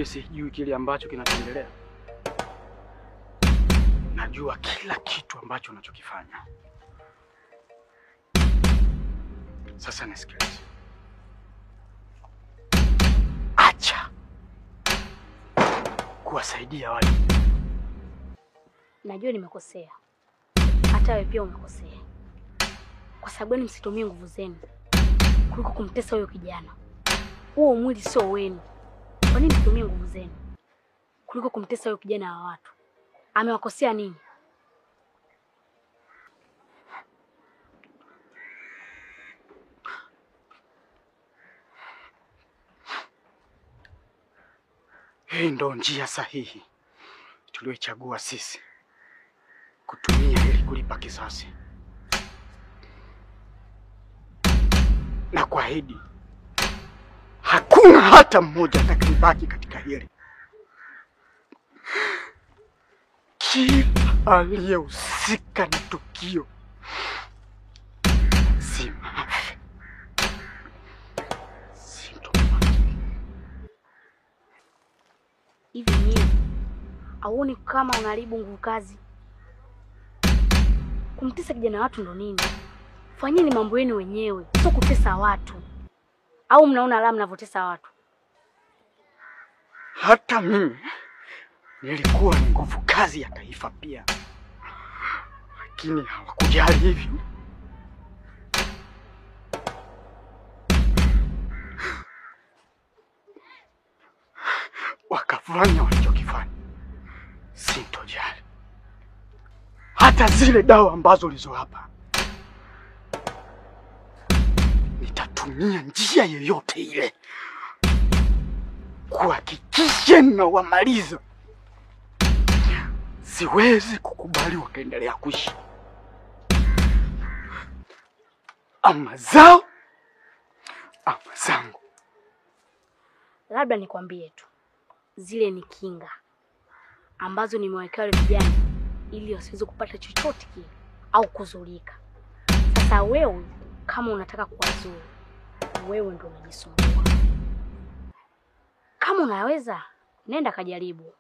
sijui kile ambacho kinachoendelea. Najua kila kitu ambacho unachokifanya. Sasa nisikilize. Acha kuwasaidia wale. Najua nimekosea. Hata wewe pia umekosea. Kwa sababu ni msitumie nguvu zenu kuliko kumtesa huyo kijana. Huo mwili sio wenu. Kwa nini msitumie nguvu zenu kuliko kumtesa huyo kijana wa watu? Amewakosea nini? Hii ndo njia sahihi tulioichagua sisi kutumia ili kulipa kisasi. Na kuahidi hakuna hata mmoja atakayebaki katika hili. Kila aliyehusika na tukio lazima afe. Hivi nyinyi auoni kama unaharibu nguvu kazi? Kumtesa kijana watu ndo nini? Fanyeni mambo yenu wenyewe, sio kutesa watu. Au mnaona la mnavotesa watu? Hata mimi nilikuwa ni nguvu kazi ya taifa pia. Lakini hawakujali hivyo. Wakafanya walichokifanya. Sintojali. Hata zile dawa ambazo ulizowapa nitatumia njia yoyote ile kuhakikisha na wamaliza. Siwezi kukubali wakaendelea kuishi. Ama zao ama zangu. Labda nikwambie tu, zile ni kinga ambazo nimewekea wale vijana ili wasiweze kupata chochote kile au kuzulika. Sasa wewe kama unataka kuwazuru, wewe ndio unajisumbua. Kama unaweza, nenda kajaribu.